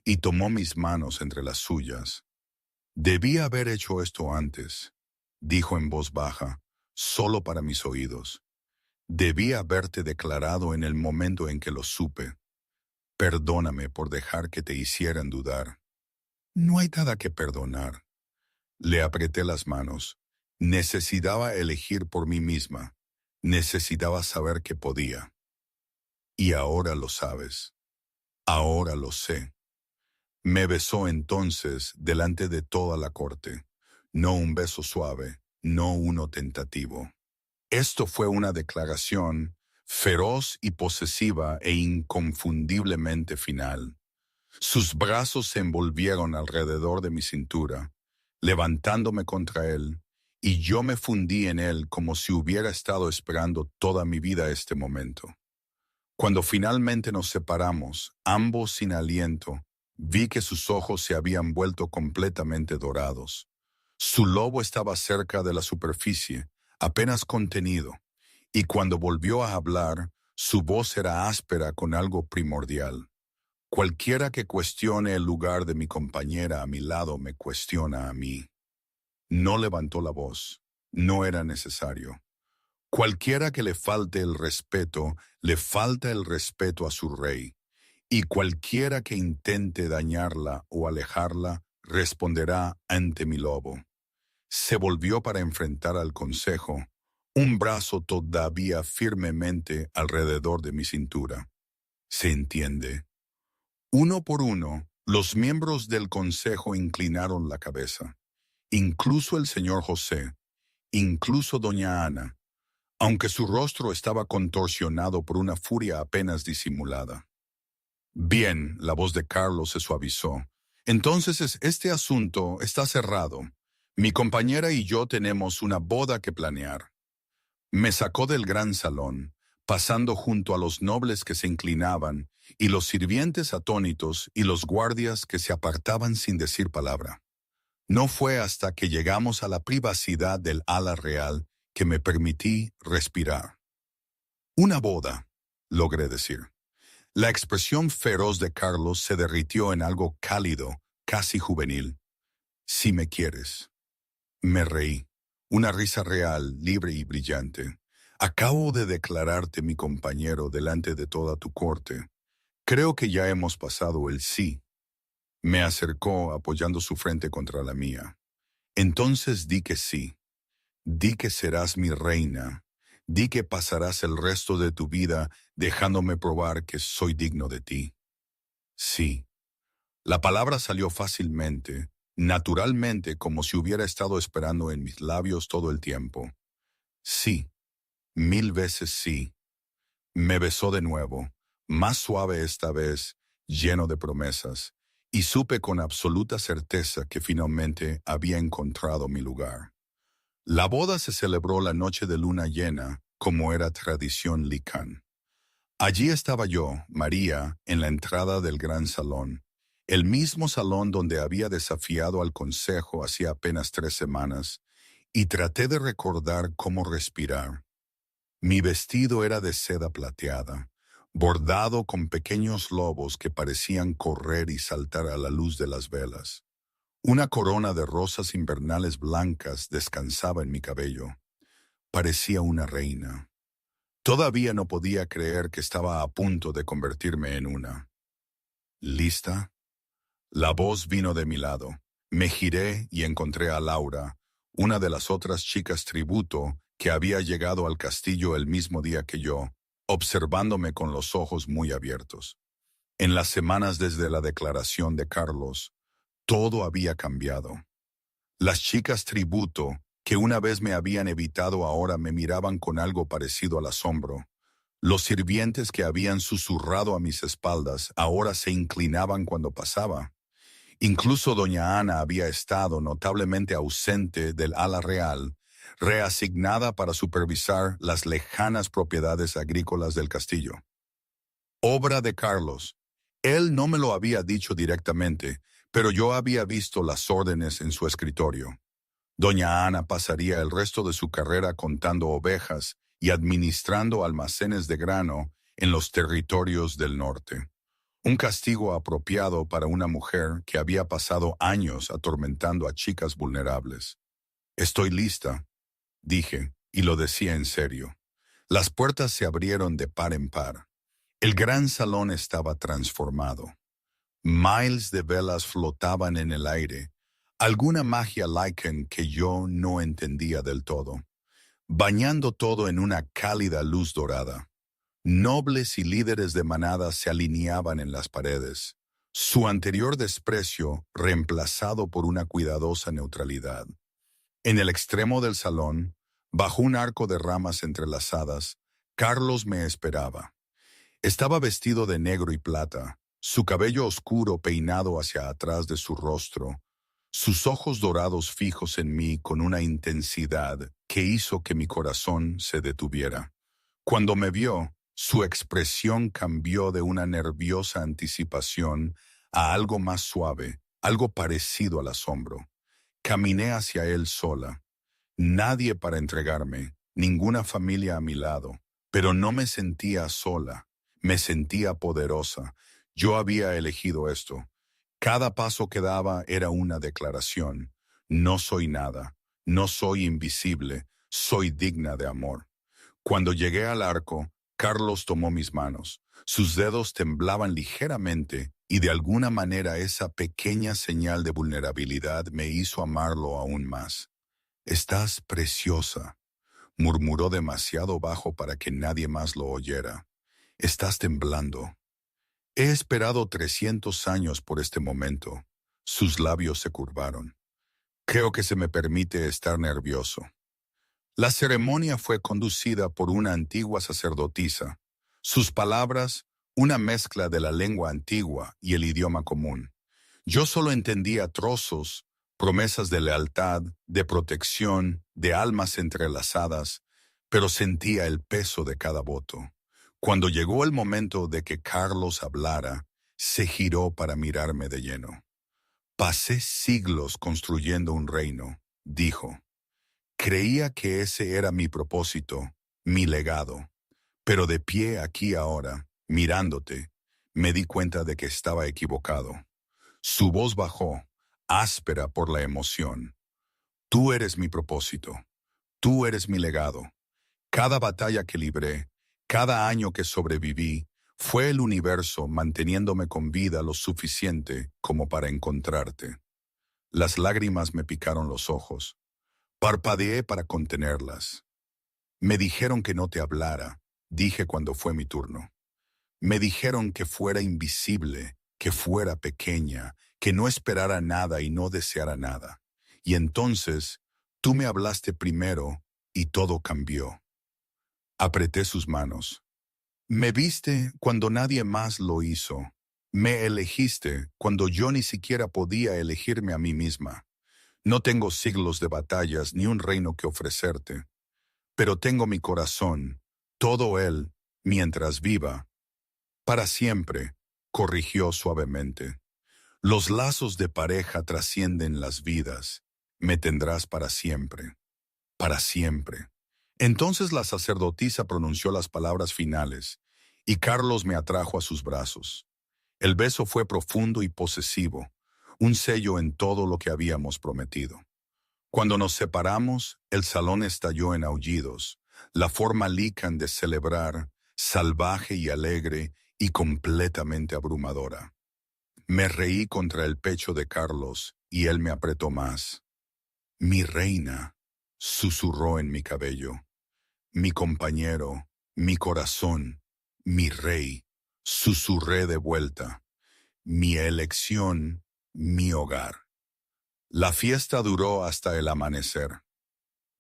y tomó mis manos entre las suyas. Debí haber hecho esto antes, dijo en voz baja, solo para mis oídos. Debí haberte declarado en el momento en que lo supe. Perdóname por dejar que te hicieran dudar. No hay nada que perdonar. Le apreté las manos. Necesitaba elegir por mí misma. Necesitaba saber que podía. Y ahora lo sabes. Ahora lo sé. Me besó entonces delante de toda la corte. No un beso suave, no uno tentativo. Esto fue una declaración feroz y posesiva e inconfundiblemente final. Sus brazos se envolvieron alrededor de mi cintura, levantándome contra él, y yo me fundí en él como si hubiera estado esperando toda mi vida este momento. Cuando finalmente nos separamos, ambos sin aliento, vi que sus ojos se habían vuelto completamente dorados. Su lobo estaba cerca de la superficie, apenas contenido, y cuando volvió a hablar, su voz era áspera con algo primordial. Cualquiera que cuestione el lugar de mi compañera a mi lado me cuestiona a mí. No levantó la voz, no era necesario. Cualquiera que le falte el respeto, le falta el respeto a su rey, y cualquiera que intente dañarla o alejarla, responderá ante mi lobo. Se volvió para enfrentar al consejo, un brazo todavía firmemente alrededor de mi cintura. ¿Se entiende? Uno por uno, los miembros del consejo inclinaron la cabeza, incluso el señor José, incluso doña Ana, aunque su rostro estaba contorsionado por una furia apenas disimulada. Bien, la voz de Carlos se suavizó. Entonces este asunto está cerrado. Mi compañera y yo tenemos una boda que planear. Me sacó del gran salón, pasando junto a los nobles que se inclinaban, y los sirvientes atónitos y los guardias que se apartaban sin decir palabra. No fue hasta que llegamos a la privacidad del ala real que me permití respirar. Una boda, logré decir. La expresión feroz de Carlos se derritió en algo cálido, casi juvenil. Si me quieres. Me reí. Una risa real, libre y brillante. Acabo de declararte mi compañero delante de toda tu corte. Creo que ya hemos pasado el sí. Me acercó apoyando su frente contra la mía. Entonces di que sí. Di que serás mi reina. Di que pasarás el resto de tu vida dejándome probar que soy digno de ti. Sí. La palabra salió fácilmente, naturalmente, como si hubiera estado esperando en mis labios todo el tiempo. Sí. 1000 veces sí. Me besó de nuevo, más suave esta vez, lleno de promesas, y supe con absoluta certeza que finalmente había encontrado mi lugar. La boda se celebró la noche de luna llena, como era tradición Lican. Allí estaba yo, María, en la entrada del gran salón, el mismo salón donde había desafiado al consejo hacía apenas 3 semanas, y traté de recordar cómo respirar. Mi vestido era de seda plateada, bordado con pequeños lobos que parecían correr y saltar a la luz de las velas. Una corona de rosas invernales blancas descansaba en mi cabello. Parecía una reina. Todavía no podía creer que estaba a punto de convertirme en una. ¿Lista? La voz vino de mi lado. Me giré y encontré a Laura, una de las otras chicas tributo que había llegado al castillo el mismo día que yo, observándome con los ojos muy abiertos. En las semanas desde la declaración de Carlos, todo había cambiado. Las chicas tributo, que una vez me habían evitado, ahora me miraban con algo parecido al asombro. Los sirvientes que habían susurrado a mis espaldas ahora se inclinaban cuando pasaba. Incluso doña Ana había estado notablemente ausente del ala real, reasignada para supervisar las lejanas propiedades agrícolas del castillo. Obra de Carlos. Él no me lo había dicho directamente, pero yo había visto las órdenes en su escritorio. Doña Ana pasaría el resto de su carrera contando ovejas y administrando almacenes de grano en los territorios del norte. Un castigo apropiado para una mujer que había pasado años atormentando a chicas vulnerables. Estoy lista, dije, y lo decía en serio. Las puertas se abrieron de par en par. El gran salón estaba transformado. Miles de velas flotaban en el aire, alguna magia Lycan que yo no entendía del todo, bañando todo en una cálida luz dorada. Nobles y líderes de manada se alineaban en las paredes, su anterior desprecio reemplazado por una cuidadosa neutralidad. En el extremo del salón, bajo un arco de ramas entrelazadas, Carlos me esperaba. Estaba vestido de negro y plata, su cabello oscuro peinado hacia atrás de su rostro, sus ojos dorados fijos en mí con una intensidad que hizo que mi corazón se detuviera. Cuando me vio, su expresión cambió de una nerviosa anticipación a algo más suave, algo parecido al asombro. Caminé hacia él sola. Nadie para entregarme, ninguna familia a mi lado, pero no me sentía sola, me sentía poderosa. Yo había elegido esto. Cada paso que daba era una declaración. No soy nada, no soy invisible, soy digna de amor. Cuando llegué al arco, Carlos tomó mis manos. Sus dedos temblaban ligeramente y de alguna manera esa pequeña señal de vulnerabilidad me hizo amarlo aún más. «Estás preciosa», murmuró demasiado bajo para que nadie más lo oyera. «Estás temblando». He esperado 300 años por este momento. Sus labios se curvaron. Creo que se me permite estar nervioso. La ceremonia fue conducida por una antigua sacerdotisa. Sus palabras, una mezcla de la lengua antigua y el idioma común. Yo solo entendía trozos, promesas de lealtad, de protección, de almas entrelazadas, pero sentía el peso de cada voto. Cuando llegó el momento de que Carlos hablara, se giró para mirarme de lleno. «Pasé siglos construyendo un reino», dijo. «Creía que ese era mi propósito, mi legado. Pero de pie aquí ahora, mirándote, me di cuenta de que estaba equivocado». Su voz bajó, áspera por la emoción. «Tú eres mi propósito. Tú eres mi legado. Cada batalla que libré, cada año que sobreviví, fue el universo manteniéndome con vida lo suficiente como para encontrarte». Las lágrimas me picaron los ojos. Parpadeé para contenerlas. «Me dijeron que no te hablara», dije cuando fue mi turno. «Me dijeron que fuera invisible, que fuera pequeña, que no esperara nada y no deseara nada. Y entonces, tú me hablaste primero y todo cambió». Apreté sus manos. «Me viste cuando nadie más lo hizo. Me elegiste cuando yo ni siquiera podía elegirme a mí misma. No tengo siglos de batallas ni un reino que ofrecerte, pero tengo mi corazón, todo él, mientras viva, para siempre, corrigió suavemente. Los lazos de pareja trascienden las vidas. Me tendrás para siempre, para siempre. Entonces la sacerdotisa pronunció las palabras finales, y Carlos me atrajo a sus brazos. El beso fue profundo y posesivo, un sello en todo lo que habíamos prometido. Cuando nos separamos, el salón estalló en aullidos, la forma lican de celebrar, salvaje y alegre y completamente abrumadora. Me reí contra el pecho de Carlos y él me apretó más. Mi reina, susurró en mi cabello. Mi compañero, mi corazón, mi rey, susurré de vuelta. Mi elección, mi hogar. La fiesta duró hasta el amanecer.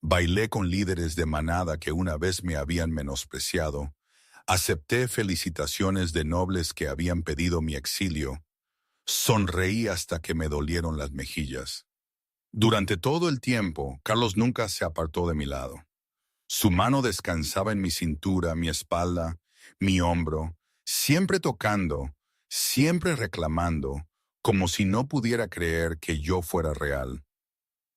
Bailé con líderes de manada que una vez me habían menospreciado. Acepté felicitaciones de nobles que habían pedido mi exilio. Sonreí hasta que me dolieron las mejillas. Durante todo el tiempo, Carlos nunca se apartó de mi lado. Su mano descansaba en mi cintura, mi espalda, mi hombro, siempre tocando, siempre reclamando, como si no pudiera creer que yo fuera real.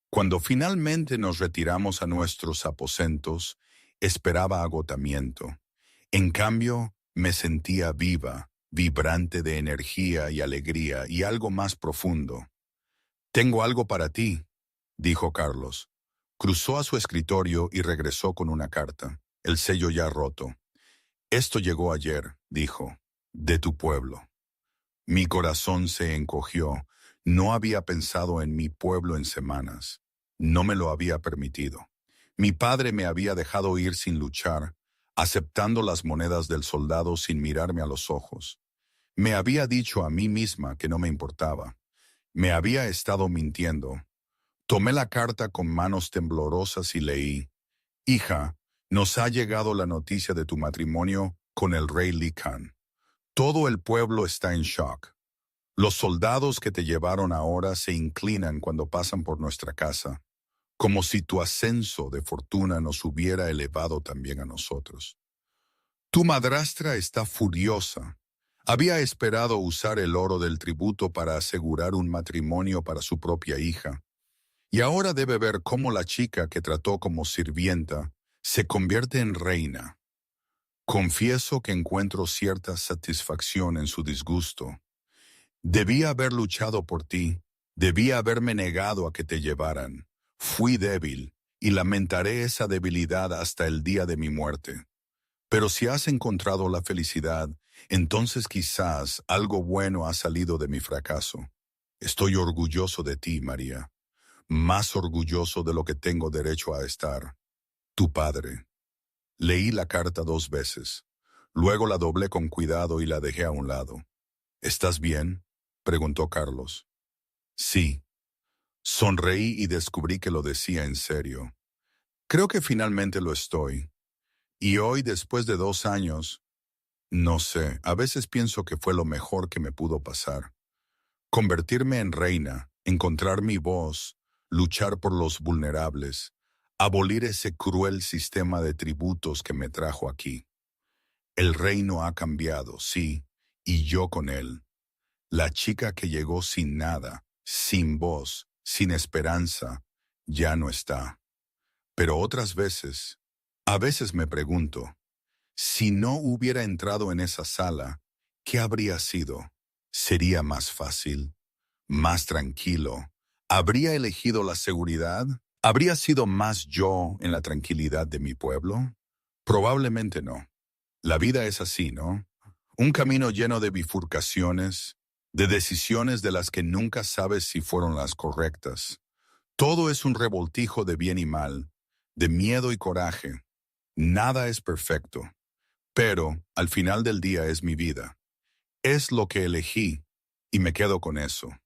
Cuando finalmente nos retiramos a nuestros aposentos, esperaba agotamiento. En cambio, me sentía viva, vibrante de energía y alegría y algo más profundo. Tengo algo para ti, dijo Carlos. Cruzó a su escritorio y regresó con una carta, el sello ya roto. Esto llegó ayer, dijo, de tu pueblo. Mi corazón se encogió. No había pensado en mi pueblo en semanas. No me lo había permitido. Mi padre me había dejado ir sin luchar, aceptando las monedas del soldado sin mirarme a los ojos. Me había dicho a mí misma que no me importaba. Me había estado mintiendo. Tomé la carta con manos temblorosas y leí: Hija, nos ha llegado la noticia de tu matrimonio con el rey Li Khan. Todo el pueblo está en shock. Los soldados que te llevaron ahora se inclinan cuando pasan por nuestra casa, como si tu ascenso de fortuna nos hubiera elevado también a nosotros. Tu madrastra está furiosa. Había esperado usar el oro del tributo para asegurar un matrimonio para su propia hija, y ahora debe ver cómo la chica que trató como sirvienta se convierte en reina. Confieso que encuentro cierta satisfacción en su disgusto. Debía haber luchado por ti, debía haberme negado a que te llevaran. Fui débil, y lamentaré esa debilidad hasta el día de mi muerte. Pero si has encontrado la felicidad, entonces quizás algo bueno ha salido de mi fracaso. Estoy orgulloso de ti, María, más orgulloso de lo que tengo derecho a estar. Tu padre. Leí la carta 2 veces. Luego la doblé con cuidado y la dejé a un lado. ¿Estás bien?, preguntó Carlos. Sí. Sonreí y descubrí que lo decía en serio. Creo que finalmente lo estoy. Y hoy, después de 2 años, no sé, a veces pienso que fue lo mejor que me pudo pasar. Convertirme en reina, encontrar mi voz, luchar por los vulnerables, abolir ese cruel sistema de tributos que me trajo aquí. El reino ha cambiado, sí, y yo con él. La chica que llegó sin nada, sin voz, sin esperanza, ya no está. Pero otras veces, a veces me pregunto, si no hubiera entrado en esa sala, ¿qué habría sido? ¿Sería más fácil? ¿Más tranquilo? ¿Habría elegido la seguridad? ¿Habría sido más yo en la tranquilidad de mi pueblo? Probablemente no. La vida es así, ¿no? Un camino lleno de bifurcaciones, de decisiones de las que nunca sabes si fueron las correctas. Todo es un revoltijo de bien y mal, de miedo y coraje. Nada es perfecto, pero al final del día es mi vida. Es lo que elegí y me quedo con eso.